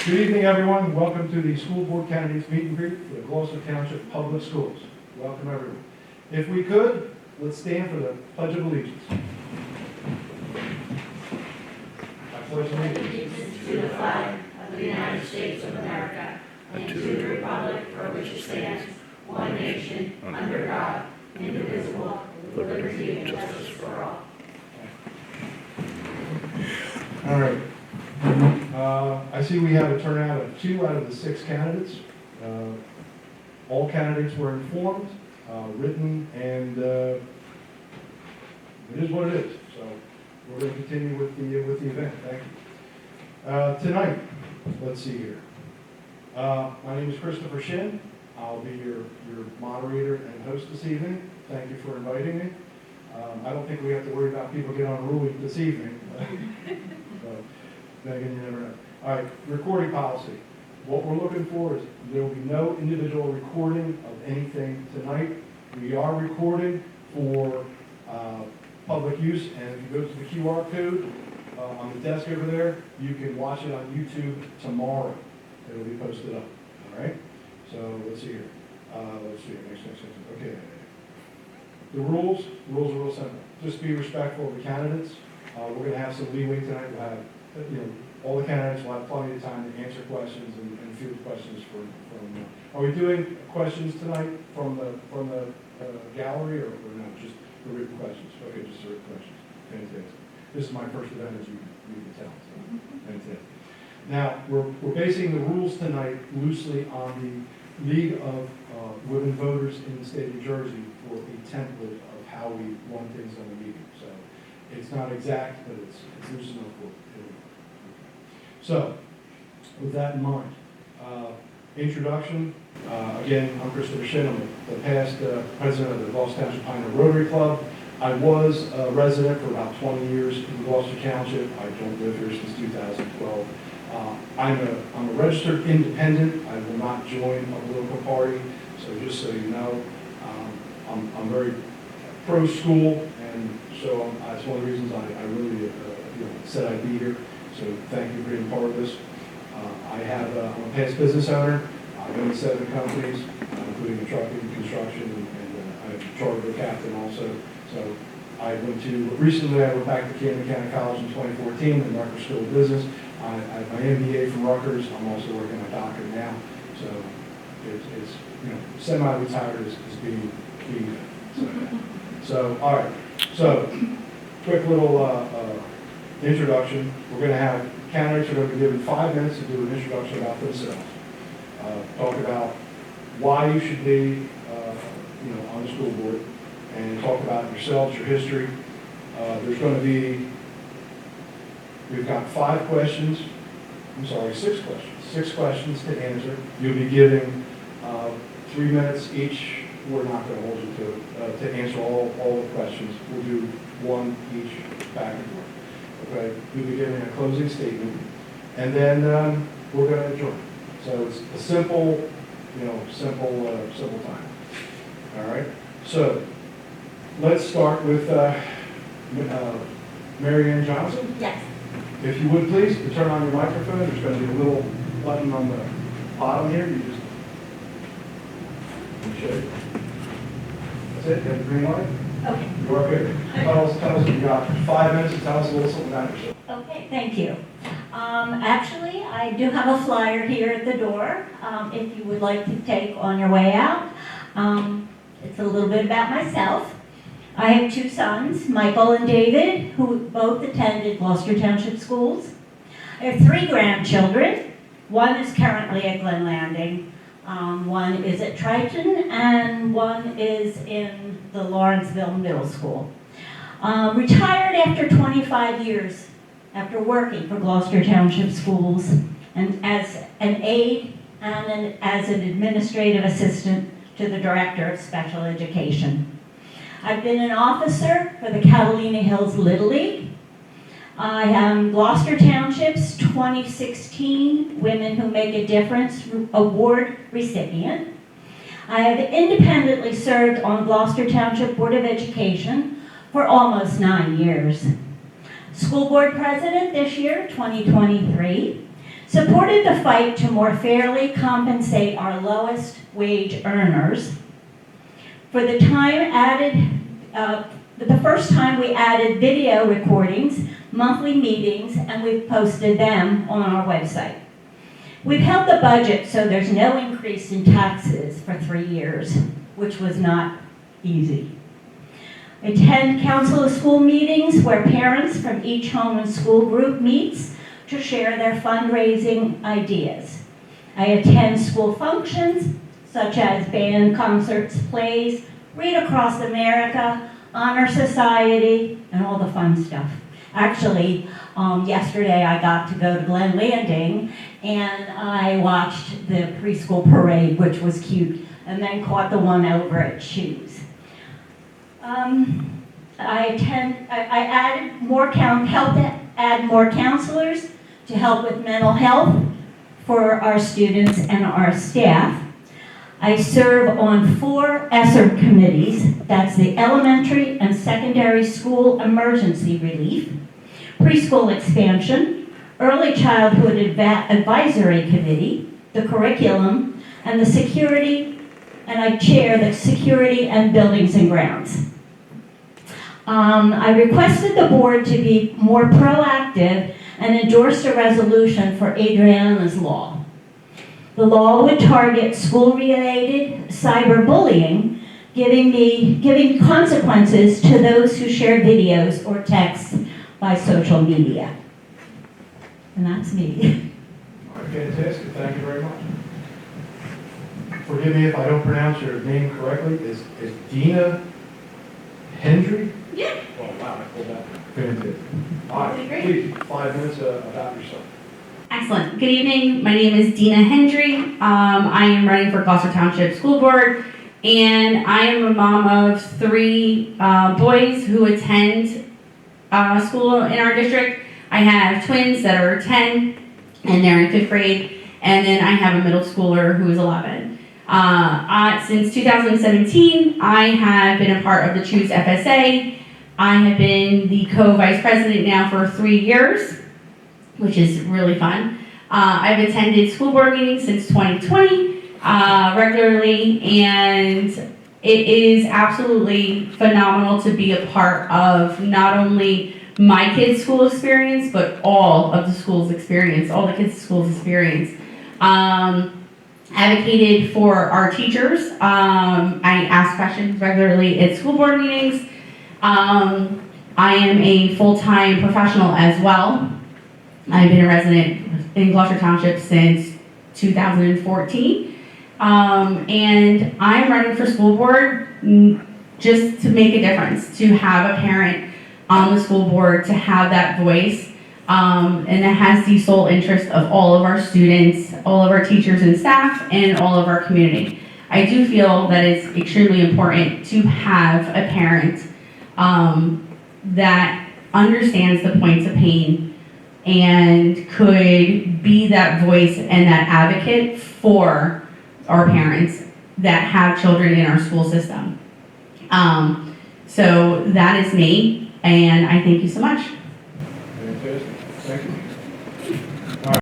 Good evening, everyone. Welcome to the School Board Candidates Meet and Greet for the Gloucester Township Public Schools. Welcome, everyone. If we could, let's stand for the Pledge of Allegiance. I pledge allegiance to the flag of the United States of America and to the republic for which it stands, one nation, under God, indivisible, with liberty and justice for all. All right. I see we have a turnout of 2 out of the 6 candidates. All candidates were informed, written, and it is what it is. So we're going to continue with the event. Thank you. Tonight, let's see here. My name is Christopher Shin. I'll be your moderator and host this evening. Thank you for inviting me. I don't think we have to worry about people getting unruly this evening. But then again, you never know. All right, recording policy. What we're looking for is there will be no individual recording of anything tonight. We are recording for public use, and if you go to the QR code on the desk over there, you can watch it on YouTube tomorrow. It will be posted up. All right. So let's see here. Next. Okay. The rules are real simple. Just be respectful of the candidates. We're going to have some leeway tonight. We'll have, all the candidates will have plenty of time to answer questions and field questions from. Are we doing questions tonight from the gallery or no? Just the written questions. Okay, just the written questions. Fantastic. This is my first event, as you can tell. So, fantastic. Now we're basing the rules tonight loosely on the League of Women Voters in the state of New Jersey for a template of how we run things on the meeting. So it's not exact, but it's loose enough for it. So with that in mind, introduction. Again, I'm Christopher Shin. I'm the past president of the Gloucester Township Pioneer Rotary Club. I was a resident for about 20 years in Gloucester Township. I don't live here since 2012. I'm a registered independent. I will not join a political party. So just so you know, I'm very pro-school, and so that's one of the reasons I really said I'd be here. So thank you for being part of this. I'm a past business owner. I've owned 7 companies, including a trucking, construction, and I'm a charter captain also. So recently I went back to Galneck County College in 2014 in the Rutgers School of Business. I have my MBA from Rutgers. I'm also working on doctorate now. So it's semi-retired is being so all right. So quick little introduction. We're going to have candidates are going to be given 5 minutes to do an introduction about themselves. Talk about why you should be on the school board, and talk about yourselves, your history. We've got 5 questions. I'm sorry, 6 questions. 6 questions to answer. You'll be giving 3 minutes each. We're not going to hold you to answer all the questions. We'll do 1 each back and forth. Okay. You'll be giving a closing statement, and then we're going to adjourn. So it's a simple time. All right. So let's start with Mary Ann Johnson. Yes. If you would please, to turn on your microphone, there's going to be a little button on the bottom here. You just show it. That's it. You have the green light. Okay. You are good. Tell us. You got 5 minutes to tell us a little something about yourself. Okay, thank you. Actually, I do have a flyer here at the door if you would like to take on your way out. It's a little bit about myself. I have 2 sons, Michael and David, who both attended Gloucester Township schools. I have 3 grandchildren. One is currently at Glen Landing. One is at Triton, and one is in the Lawrenceville Middle School. Retired after 25 years after working for Gloucester Township schools, and as an aide and as an administrative assistant to the Director of Special Education. I've been an officer for the Catalina Hills Little League. I am Gloucester Township's 2016 Women Who Make a Difference Award recipient. I have independently served on Gloucester Township Board of Education for almost 9 years. School Board President this year, 2023. supported the fight to more fairly compensate our lowest wage earners. For the first time we added video recordings, monthly meetings, and we've posted them on our website. We've held the budget so there's no increase in taxes for 3 years, which was not easy. Attend council of school meetings where parents from each home and school group meets to share their fundraising ideas. I attend school functions such as band concerts, plays, Read Across America, Honor Society, and all the fun stuff. Actually, yesterday I got to go to Glen Landing and I watched the preschool parade, which was cute, and then caught the one over at Shoes. I helped add more counselors to help with mental health for our students and our staff. I serve on 4 ESSER committees, that's the Elementary and Secondary School Emergency Relief, Preschool Expansion, Early Childhood Advisory Committee, the Curriculum, and the Security, and I chair the Security and Buildings and Grounds. I requested the board to be more proactive and endorsed a resolution for Adriana's Law. The law would target school-related cyberbullying, giving consequences to those who share videos or texts by social media. And that's me. All right, fantastic, thank you very much. Forgive me if I don't pronounce your name correctly. Is Dena Hendry? Yeah. Oh, wow, I pulled that. Fantastic. All right, Great. please, 5 minutes about yourself. Excellent. Good evening. My name is Dena Hendry. I am running for Gloucester Township School Board, and I am a mom of 3 boys who attend school in our district. I have twins that are 10, and they're in 5th grade, and then I have a middle schooler who is 11. Since 2017, I have been a part of the Choose FSA. I have been the co-vice president now for 3 years, which is really fun. I've attended school board meetings since 2020 regularly, and it is absolutely phenomenal to be a part of not only my kids' school experience, but all of the school's experience, all the kids' school's experience. Advocated for our teachers. I ask questions regularly at school board meetings. I am a full-time professional as well. I've been a resident in Gloucester Township since 2014. And I'm running for school board just to make a difference, to have a parent on the school board, to have that voice, and that has the sole interest of all of our students, all of our teachers and staff, and all of our community. I do feel that it's extremely important to have a parent that understands the points of pain and could be that voice and that advocate for our parents that have children in our school system. So that is me, and I thank you so much. Fantastic, thank you. All right.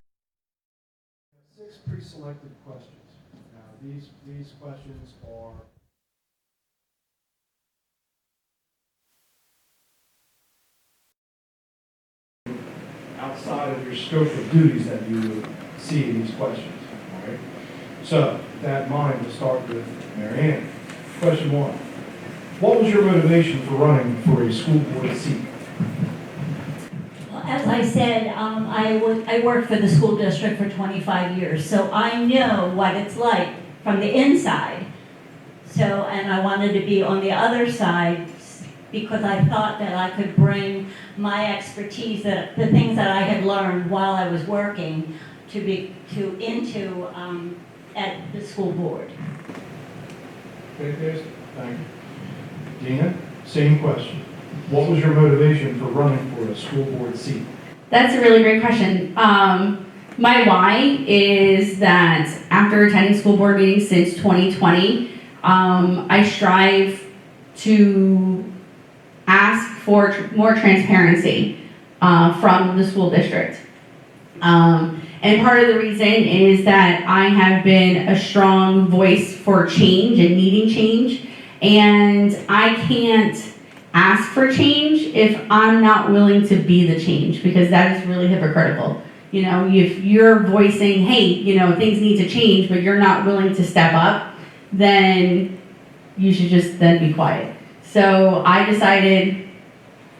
6 pre-selected questions. Now, these questions are outside of your scope of duties that you would see in these questions. All right? So, with that in mind, we'll start with Mary Ann. Question 1. What was your motivation for running for a school board seat? Well, as I said, I worked for the school district for 25 years, so I know what it's like from the inside. So, and I wanted to be on the other side because I thought that I could bring my expertise, the things that I had learned while I was working, into at the school board. Fantastic, thank you. Dena, same question. What was your motivation for running for a school board seat? That's a really great question. My why is that after attending school board meetings since 2020, I strive to ask for more transparency from the school district. And part of the reason is that I have been a strong voice for change and needing change. And I can't ask for change if I'm not willing to be the change, because that is really hypocritical. You know, if you're voicing, hey, you know, things need to change, but you're not willing to step up, then you should just then be quiet. So I decided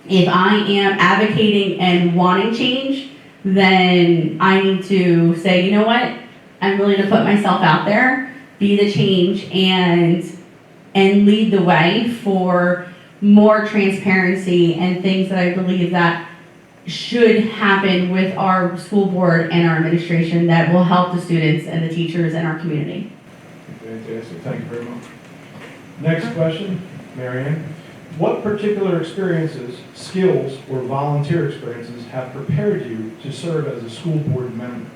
if I am advocating and wanting change, then I need to say, you know what, I'm willing to put myself out there, be the change, and lead the way for more transparency and things that I believe that should happen with our school board and our administration that will help the students and the teachers and our community. Fantastic, thank you very much. Next question, Marianne. What particular experiences, skills, or volunteer experiences have prepared you to serve as a school board member?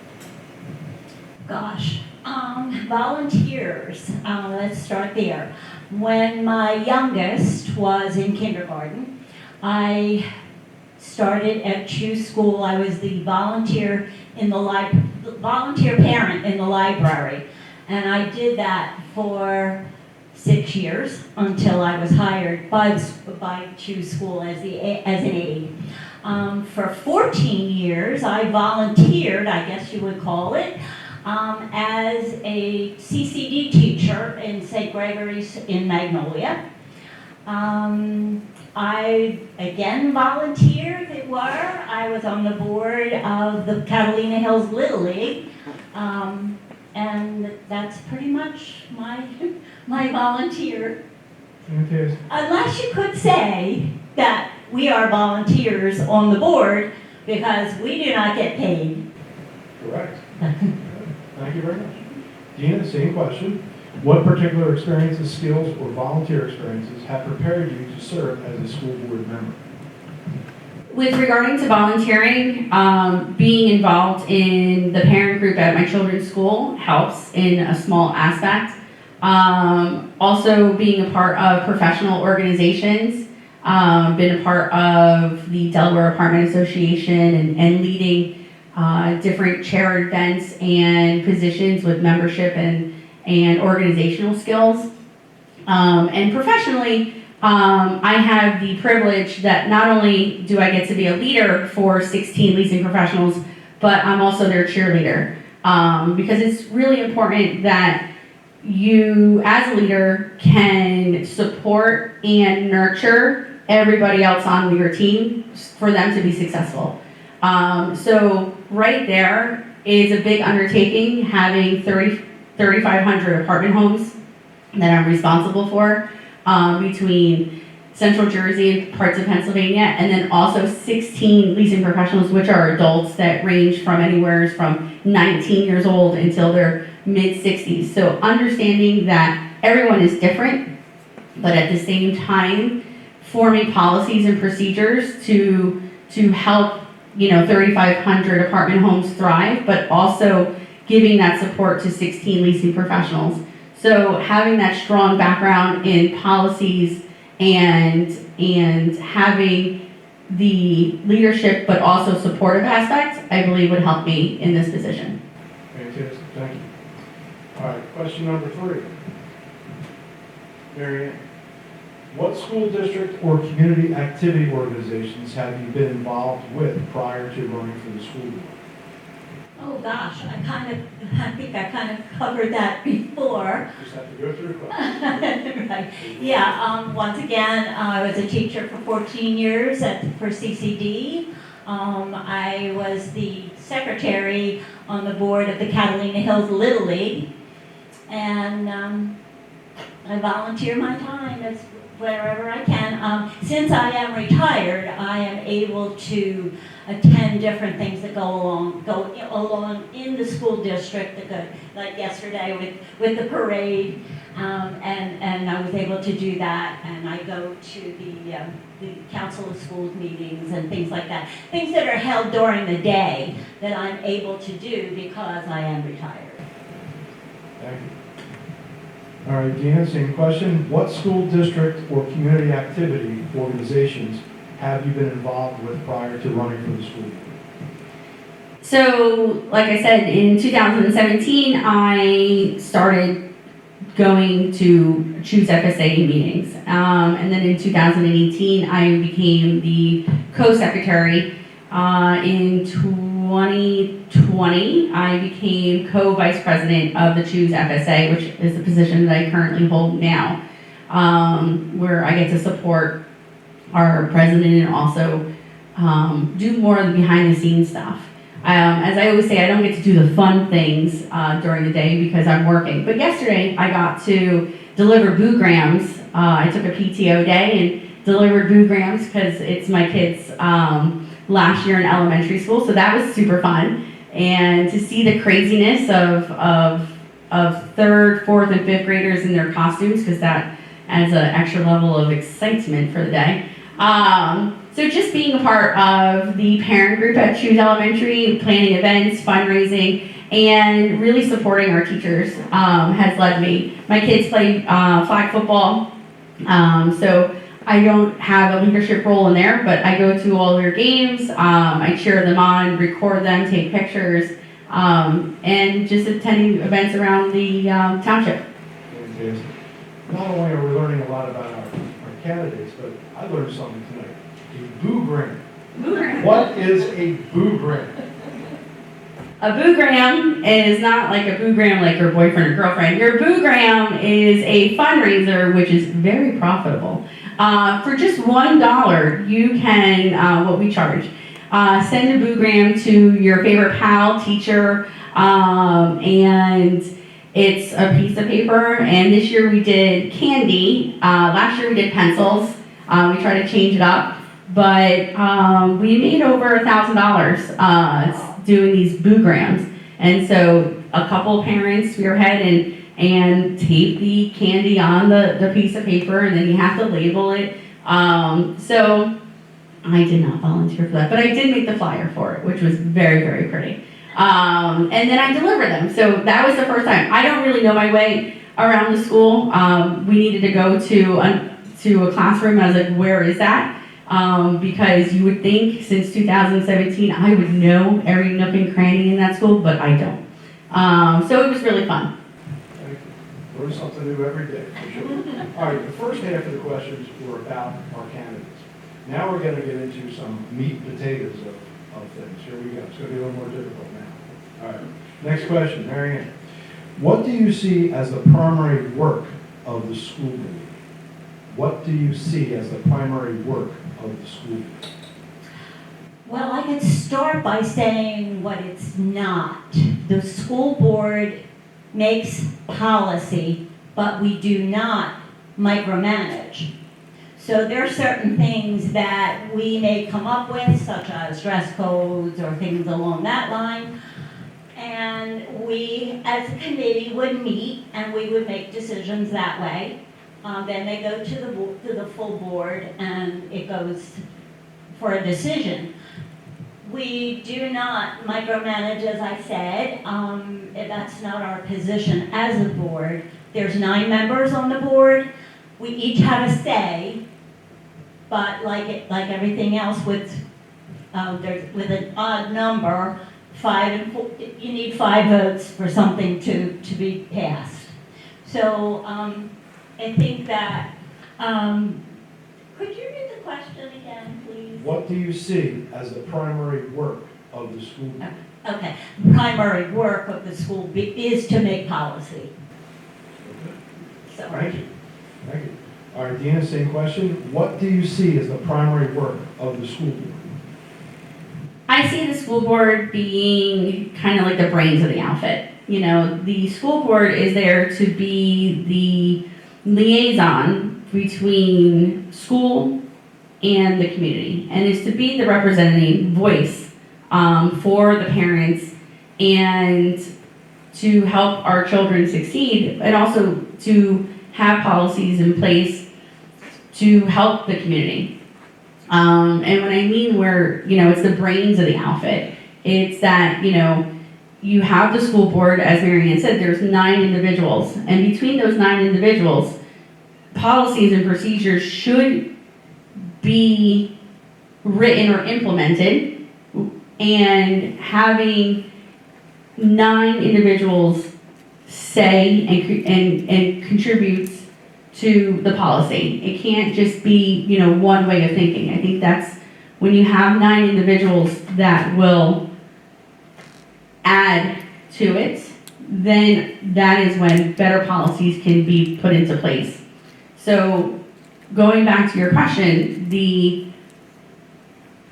Gosh, volunteers, let's start there. When my youngest was in kindergarten, I started at Choose School. I was the volunteer volunteer parent in the library, and I did that for 6 years until I was hired by Choose School as an aide. For 14 years, I volunteered, I guess you would call it, as a CCD teacher in St. Gregory's in Magnolia. I again volunteered. I was on the board of the Catalina Hills Little League, and that's pretty much my volunteer. Fantastic. Unless you could say that we are volunteers on the board because we do not get paid. Correct. Thank you very much. Dena, same question. What particular experiences, skills, or volunteer experiences have prepared you to serve as a school board member? With regarding to volunteering, being involved in the parent group at my children's school helps in a small aspect. Also being a part of professional organizations, been a part of the Delaware Apartment Association and leading different chair events and positions with membership and organizational skills. And professionally, I have the privilege that not only do I get to be a leader for 16 leasing professionals, but I'm also their cheerleader. Because it's really important that you, as a leader, can support and nurture everybody else on your team for them to be successful. So right there is a big undertaking, having 3,500 apartment homes that I'm responsible for between Central Jersey and parts of Pennsylvania, and then also 16 leasing professionals, which are adults that range from anywhere from 19 years old until their mid-60s. So understanding that everyone is different, but at the same time, forming policies and procedures to help 3,500 apartment homes thrive, but also giving that support to 16 leasing professionals. So having that strong background in policies and having the leadership but also supportive aspects, I believe would help me in this position. Fantastic, thank you. All right, question number 3. Marianne, what school district or community activity organizations have you been involved with prior to running for the school board? Oh gosh, I think I kind of covered that before. Just have to go through the question. Right. Yeah, once again, I was a teacher for 14 years for CCD. I was the secretary on the board of the Catalina Hills Little League. And I volunteer my time as wherever I can. Since I am retired, I am able to attend different things that go along in the school district. Like yesterday with the parade, and I was able to do that. And I go to the council of schools meetings and things like that. Things that are held during the day that I'm able to do because I am retired. Thank you. All right, Dena, same question. What school district or community activity organizations have you been involved with prior to running for the school board? So, like I said, in 2017, I started going to Choose FSA meetings. And then in 2018, I became the co-secretary. In 2020, I became co-vice president of the Choose FSA, which is the position that I currently hold now, where I get to support our president and also do more of the behind-the-scenes stuff. As I always say, I don't get to do the fun things during the day because I'm working. But yesterday, I got to deliver boograms. I took a PTO day and delivered boograms because it's my kids' last year in elementary school, so that was super fun. And to see the craziness of third, fourth, and fifth graders in their costumes, because that adds an extra level of excitement for the day. So just being a part of the parent group at Choose Elementary, planning events, fundraising, and really supporting our teachers has led me. My kids play flag football, so I don't have a leadership role in there, but I go to all their games, I cheer them on, record them, take pictures, and just attending events around the township. Fantastic. Not only are we learning a lot about our candidates, but I learned something tonight. A boogram. Boogram. What is a boogram? A boogram is not like a boogram like your boyfriend or girlfriend. Your boogram is a fundraiser which is very profitable. For just $1, you can, what we charge, send a boogram to your favorite pal, teacher, and it's a piece of paper. And this year we did candy. Last year we did pencils. We tried to change it up. But we made over $1,000 doing these boograms. And so a couple of parents spearhead and tape the candy on the piece of paper, and then you have to label it. So I did not volunteer for that, but I did make the flyer for it, which was very, very pretty. And then I delivered them. So that was the first time. I don't really know my way around the school. We needed to go to a classroom. I was like, where is that? Because you would think since 2017 I would know every nook and cranny in that school, but I don't. So it was really fun. Thank you. Learn something new every day, for sure. All right, the first half of the questions were about our candidates. Now we're going to get into some meat and potatoes of things. Here we go. It's going to be a little more difficult now. All right. Next question, Mary Ann. What do you see as the primary work of the school board? What do you see as the primary work of the school board? Well, I could start by saying what it's not. The school board makes policy, but we do not micromanage. So there are certain things that we may come up with, such as dress codes or things along that line. And we, as a committee, would meet and we would make decisions that way. Then they go to the full board and it goes for a decision. We do not micromanage, as I said. That's not our position as a board. There's 9 members on the board. We each have a say, but like everything else with an odd number, 5 and 4, you need 5 votes for something to be passed. So I think that, could you read the question again, please? What do you see as the primary work of the school board? Okay, the primary work of the school is to make policy. Okay. So, Thank you. Thank you. All right, Dena, same question. What do you see as the primary work of the school board? I see the school board being kind of like the brains of the outfit. You know, the school board is there to be the liaison between school and the community, and is to be the representative voice for the parents and to help our children succeed, and also to have policies in place to help the community. And when I mean where, you know, it's the brains of the outfit, it's that, you know, you have the school board, as Mary Ann said, there's 9 individuals, and between those 9 individuals, policies and procedures should be written or implemented, and having 9 individuals say and contribute to the policy. It can't just be, one way of thinking. I think that's when you have 9 individuals that will add to it, then that is when better policies can be put into place. So going back to your question, the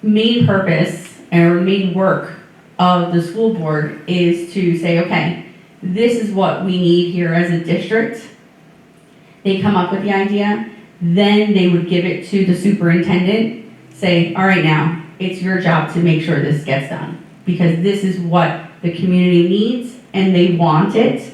main purpose or main work of the school board is to say, okay, this is what we need here as a district. They come up with the idea, then they would give it to the superintendent, say, all right, now it's your job to make sure this gets done, because this is what the community needs and they want it,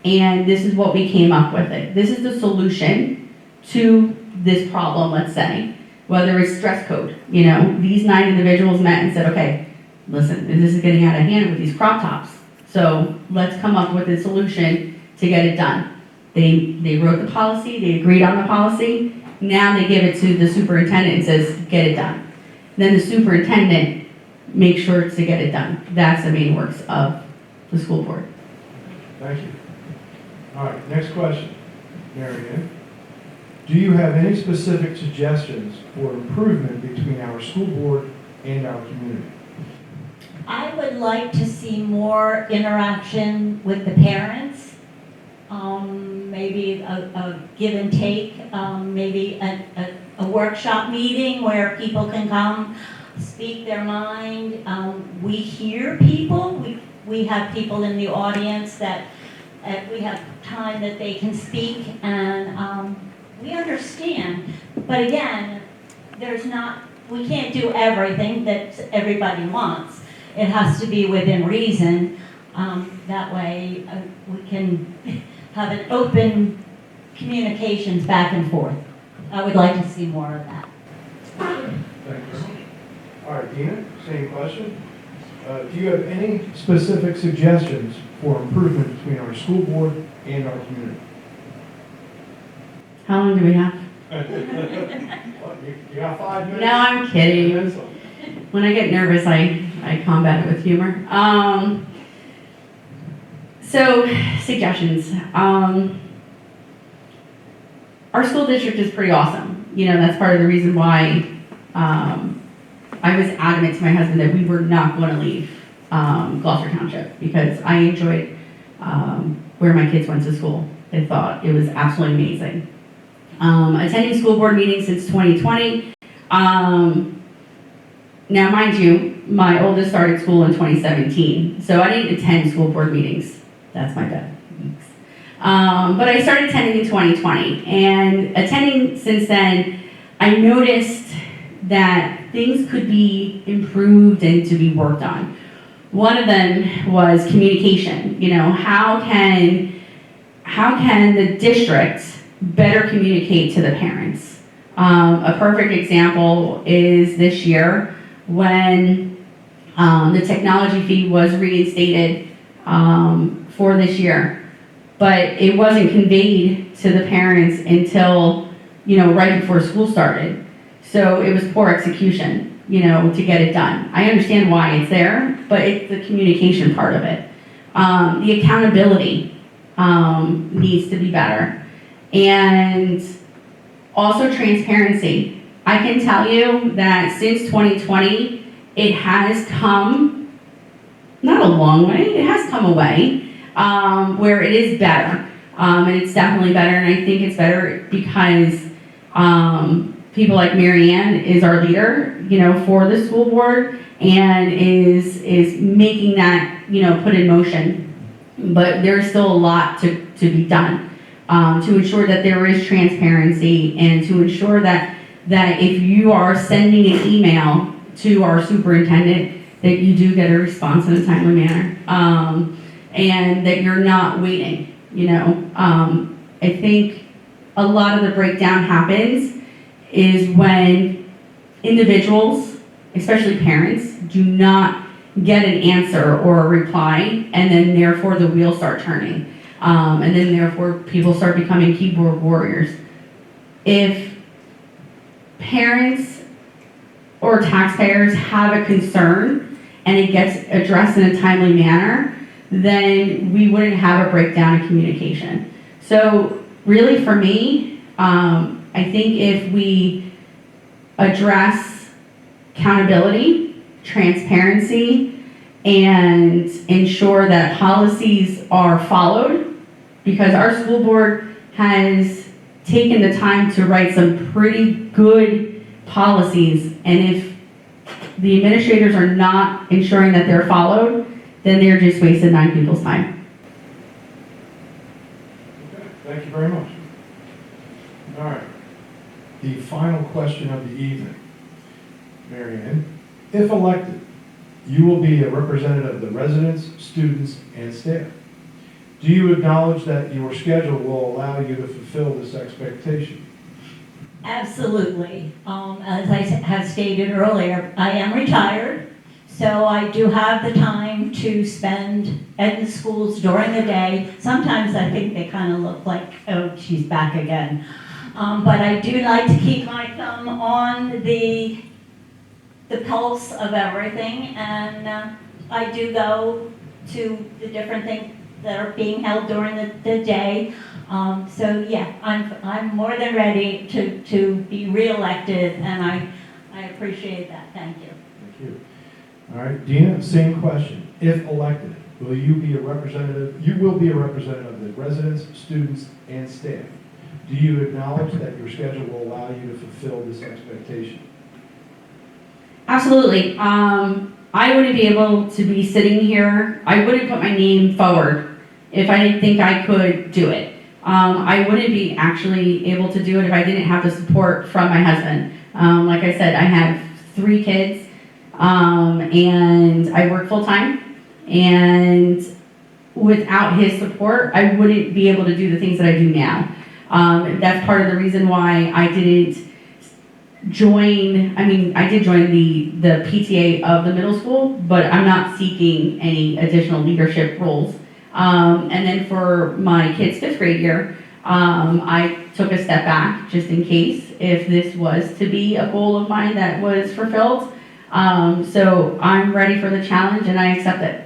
and this is what we came up with it. This is the solution to this problem, let's say, whether it's dress code. These 9 individuals met and said, okay, listen, this is getting out of hand with these crop tops. So let's come up with a solution to get it done. They wrote the policy, they agreed on the policy, now they give it to the superintendent and says, get it done. Then the superintendent makes sure to get it done. That's the main works of the school board. Thank you. All right, next question. Mary Ann. Do you have any specific suggestions for improvement between our school board and our community? I would like to see more interaction with the parents. Maybe a give and take, maybe a workshop meeting where people can come, speak their mind. We hear people. We have people in the audience that we have time that they can speak, and we understand. But again, we can't do everything that everybody wants. It has to be within reason. That way we can have an open communications back and forth. I would like to see more of that. Thank you. All right, Dena, same question. Do you have any specific suggestions for improvement between our school board and our community? How long do we have? You got 5 minutes? No, I'm kidding. When I get nervous, I combat it with humor. So, suggestions. Our school district is pretty awesome. That's part of the reason why I was adamant to my husband that we were not going to leave Gloucester Township, because I enjoyed where my kids went to school. I thought it was absolutely amazing. Attending school board meetings since 2020. Now, mind you, my oldest started school in 2017, so I didn't attend school board meetings. That's my bad. But I started attending in 2020, and attending since then, I noticed that things could be improved and to be worked on. One of them was communication. How can the district better communicate to the parents? A perfect example is this year when the technology fee was reinstated for this year, but it wasn't conveyed to the parents until right before school started. So it was poor execution, to get it done. I understand why it's there, but it's the communication part of it. The accountability needs to be better, and also transparency. I can tell you that since 2020, it has come, not a long way, it has come a way, where it is better. And it's definitely better, and I think it's better because people like Mary Ann is our leader, for the school board, and is making that, put in motion. But there's still a lot to be done to ensure that there is transparency, and to ensure that if you are sending an email to our superintendent, that you do get a response in a timely manner, and that you're not waiting. I think a lot of the breakdown happens is when individuals, especially parents, do not get an answer or a reply, and then therefore the wheels start turning, and then therefore people start becoming keyboard warriors. If parents or taxpayers have a concern and it gets addressed in a timely manner, then we wouldn't have a breakdown in communication. So really for me, I think if we address accountability, transparency, and ensure that policies are followed, because our school board has taken the time to write some pretty good policies, and if the administrators are not ensuring that they're followed, then they're just wasting 9 people's time. Okay, thank you very much. All right, the final question of the evening. Mary Ann, if elected, you will be a representative of the residents, students, and staff. Do you acknowledge that your schedule will allow you to fulfill this expectation? Absolutely. As I have stated earlier, I am retired, so I do have the time to spend at the schools during the day. Sometimes I think they kind of look like, oh, she's back again. But I do like to keep my thumb on the pulse of everything, and I do go to the different things that are being held during the day. So yeah, I'm more than ready to be reelected, and I appreciate that. Thank you. Thank you. All right, Dena, same question. If elected, will you be a representative? You will be a representative of the residents, students, and staff. Do you acknowledge that your schedule will allow you to fulfill this expectation? Absolutely. I wouldn't be able to be sitting here. I wouldn't put my name forward if I didn't think I could do it. I wouldn't be actually able to do it if I didn't have the support from my husband. Like I said, I have 3 kids, and I work full time. And without his support, I wouldn't be able to do the things that I do now. That's part of the reason why I didn't join. I mean, I did join the PTA of the middle school, but I'm not seeking any additional leadership roles. And then for my kid's 5th grade year, I took a step back just in case if this was to be a goal of mine that was fulfilled. So I'm ready for the challenge and I accept it.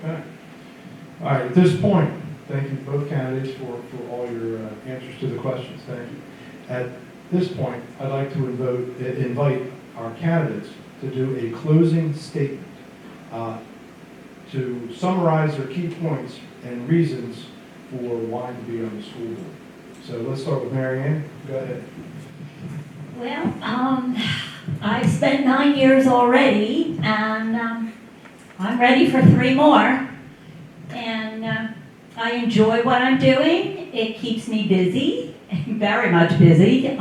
Okay. All right, at this point, thank you both candidates for all your answers to the questions. Thank you. At this point, I'd like to invite our candidates to do a closing statement to summarize their key points and reasons for wanting to be on the school board. So let's start with Mary Ann. Go ahead. Well, I've spent 9 years already, and I'm ready for 3 more. And I enjoy what I'm doing. It keeps me busy, very much busy.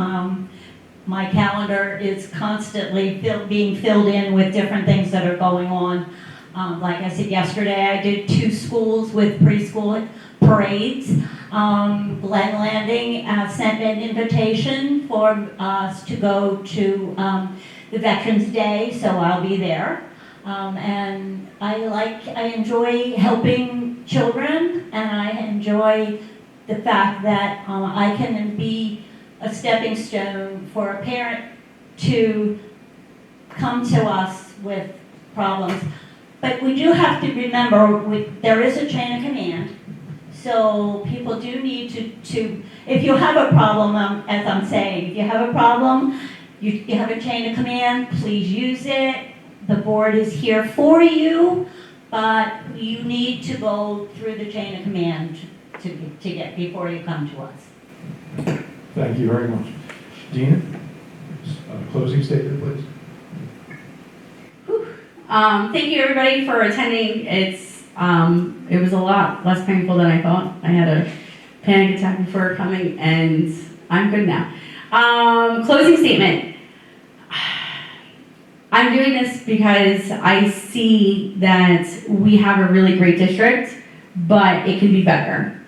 My calendar is constantly being filled in with different things that are going on. Like I said yesterday, I did 2 schools with preschool parades. Glen Landing sent an invitation for us to go to the Veterans Day, so I'll be there. And I enjoy helping children, and I enjoy the fact that I can be a stepping stone for a parent to come to us with problems. But we do have to remember there is a chain of command. So people do need to if you have a problem, as I'm saying, if you have a problem, you have a chain of command, please use it. The board is here for you, but you need to go through the chain of command to get before you come to us. Thank you very much. Dena, closing statement, please. Thank you everybody for attending. It was a lot less painful than I thought. I had a panic attack before coming and I'm good now. Closing statement. I'm doing this because I see that we have a really great district, but it can be better.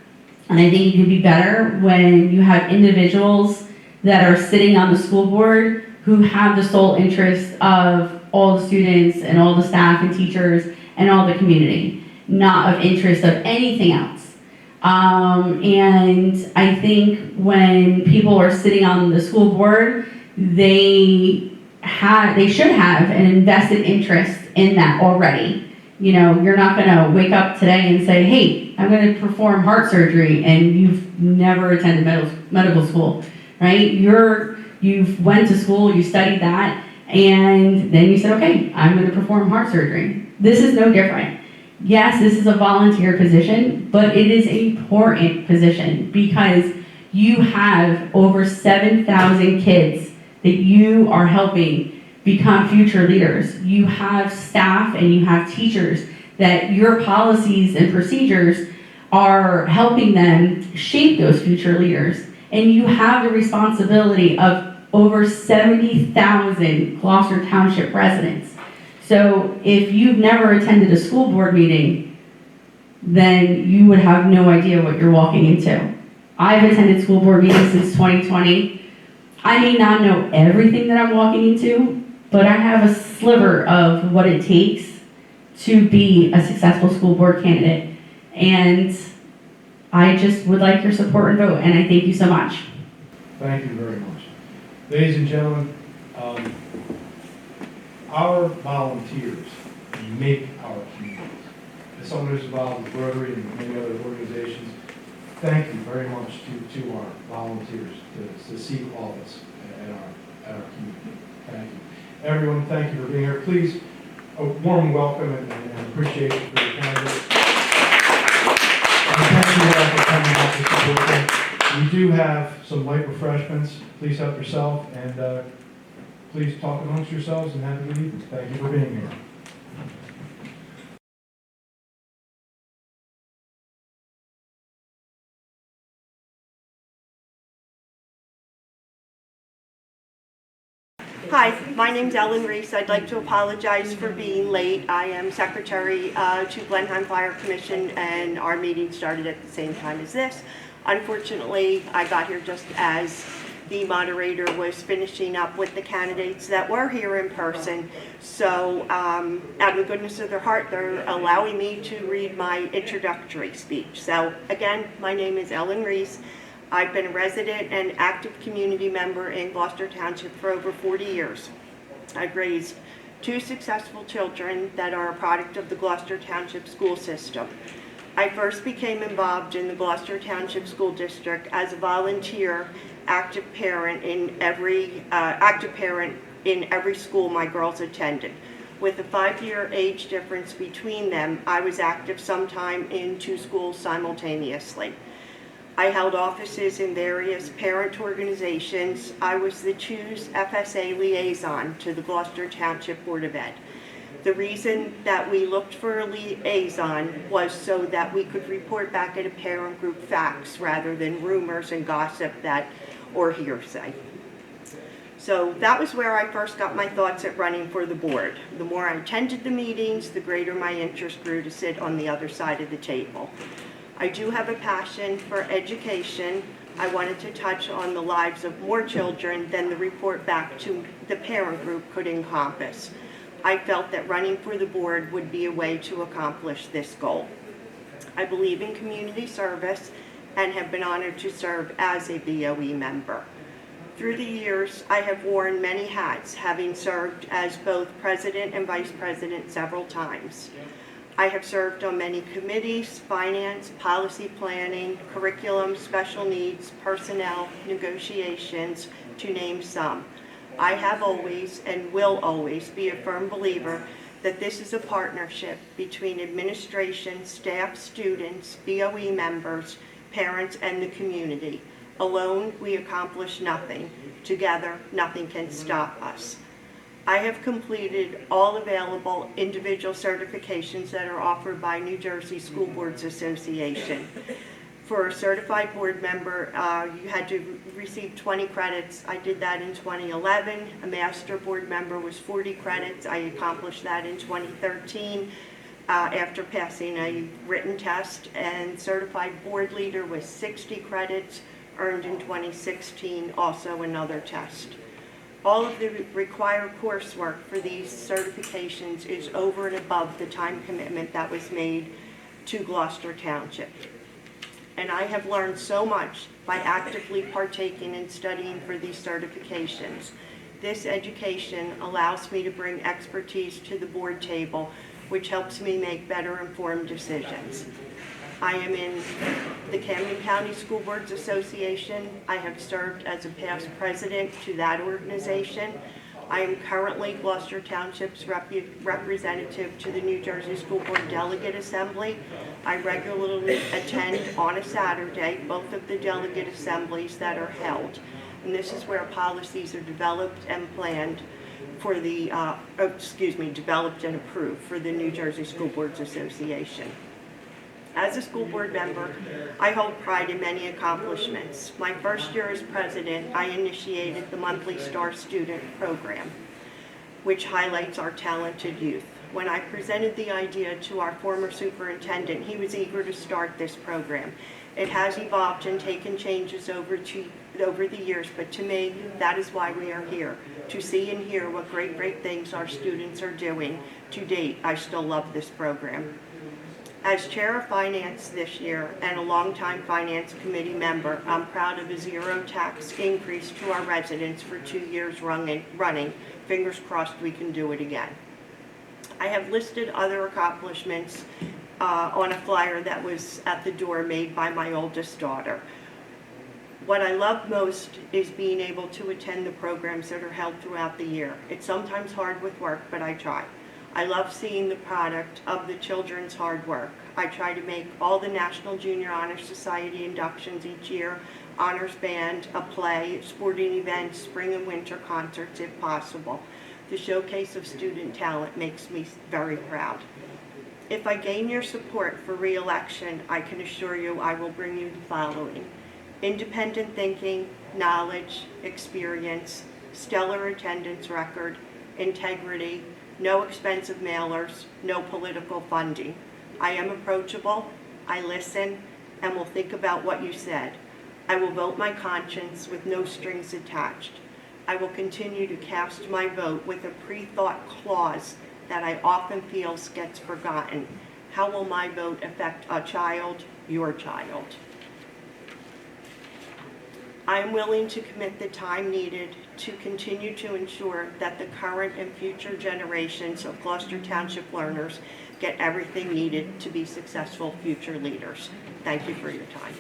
And I think it can be better when you have individuals that are sitting on the school board who have the sole interest of all the students and all the staff and teachers and all the community, not of interest of anything else. And I think when people are sitting on the school board, they should have an invested interest in that already. You know, you're not gonna wake up today and say, hey, I'm gonna perform heart surgery, and you've never attended medical school, right? You've went to school, you studied that, and then you said, okay, I'm gonna perform heart surgery. This is no different. Yes, this is a volunteer position, but it is an important position because you have over 7,000 kids that you are helping become future leaders. You have staff and you have teachers that your policies and procedures are helping them shape those future leaders. And you have the responsibility of over 70,000 Gloucester Township residents. So if you've never attended a school board meeting, then you would have no idea what you're walking into. I've attended school board meetings since 2020. I may not know everything that I'm walking into, but I have a sliver of what it takes to be a successful school board candidate. And I just would like your support and vote, and I thank you so much. Thank you very much. Ladies and gentlemen, our volunteers make our communities. As someone who's involved with Rotary and many other organizations, thank you very much to our volunteers to seek office at our community. Thank you. Everyone, thank you for being here. Please, a warm welcome and appreciation for your candidates. And thank you all for coming out to support them. We do have some light refreshments. Please help yourself, and please talk amongst yourselves and have a good evening. Thank you for being here. Hi, my name's Reese. I'd like to apologize for being late. I am secretary to Blenheim Fire Commission, and our meeting started at the same time as this. Unfortunately, I got here just as the moderator was finishing up with the candidates that were here in person. So out of the goodness of their heart, they're allowing me to read my introductory speech. So again, my name is Reese. I've been a resident and active community member in Gloucester Township for over 40 years. I've raised 2 successful children that are a product of the Gloucester Township school system. I first became involved in the Gloucester Township School District as a volunteer active parent in every school my girls attended. With a 5-year age difference between them, I was active sometime in 2 schools simultaneously. I held offices in various parent organizations. I was the CHOOSE FSA liaison to the Gloucester Township Board of Ed. The reason that we looked for a liaison was so that we could report back at a parent group facts rather than rumors and gossip or hearsay. So that was where I first got my thoughts at running for the board. The more I attended the meetings, the greater my interest grew to sit on the other side of the table. I do have a passion for education. I wanted to touch on the lives of more children than the report back to the parent group could encompass. I felt that running for the board would be a way to accomplish this goal. I believe in community service and have been honored to serve as a BOE member. Through the years, I have worn many hats, having served as both president and vice president several times. I have served on many committees, finance, policy planning, curriculum, special needs, personnel, negotiations, to name some. I have always and will always be a firm believer that this is a partnership between administration, staff, students, BOE members, parents, and the community. Alone, we accomplish nothing. Together, nothing can stop us. I have completed all available individual certifications that are offered by New Jersey School Boards Association. For a certified board member, you had to receive 20 credits. I did that in 2011. A master board member was 40 credits. I accomplished that in 2013 after passing a written test. And certified board leader was 60 credits, earned in 2016, also another test. All of the required coursework for these certifications is over and above the time commitment that was made to Gloucester Township. And I have learned so much by actively partaking and studying for these certifications. This education allows me to bring expertise to the board table, which helps me make better informed decisions. I am in the Camden County School Boards Association. I have served as a past president to that organization. I am currently Gloucester Township's representative to the New Jersey School Board Delegate Assembly. I regularly attend on a Saturday both of the delegate assemblies that are held. And this is where policies are developed and planned for the, developed and approved for the New Jersey School Boards Association. As a school board member, I hold pride in many accomplishments. My first year as president, I initiated the monthly Star Student program, which highlights our talented youth. When I presented the idea to our former superintendent, he was eager to start this program. It has evolved and taken changes over the years, but to me, that is why we are here, to see and hear what great things our students are doing. To date, I still love this program. As chair of finance this year and a longtime finance committee member, I'm proud of a zero tax increase to our residents for 2 years running. Fingers crossed we can do it again. I have listed other accomplishments on a flyer that was at the door made by my oldest daughter. What I love most is being able to attend the programs that are held throughout the year. It's sometimes hard with work, but I try. I love seeing the product of the children's hard work. I try to make all the National Junior Honor Society inductions each year, honors band, a play, sporting events, spring and winter concerts if possible. The showcase of student talent makes me very proud. If I gain your support for re-election, I can assure you I will bring you the following: independent thinking, knowledge, experience, stellar attendance record, integrity, no expensive mailers, no political funding. I am approachable, I listen, and will think about what you said. I will vote my conscience with no strings attached. I will continue to cast my vote with a pre-thought clause that I often feel gets forgotten. How will my vote affect a child, your child? I am willing to commit the time needed to continue to ensure that the current and future generations of Gloucester Township learners get everything needed to be successful future leaders. Thank you for your time.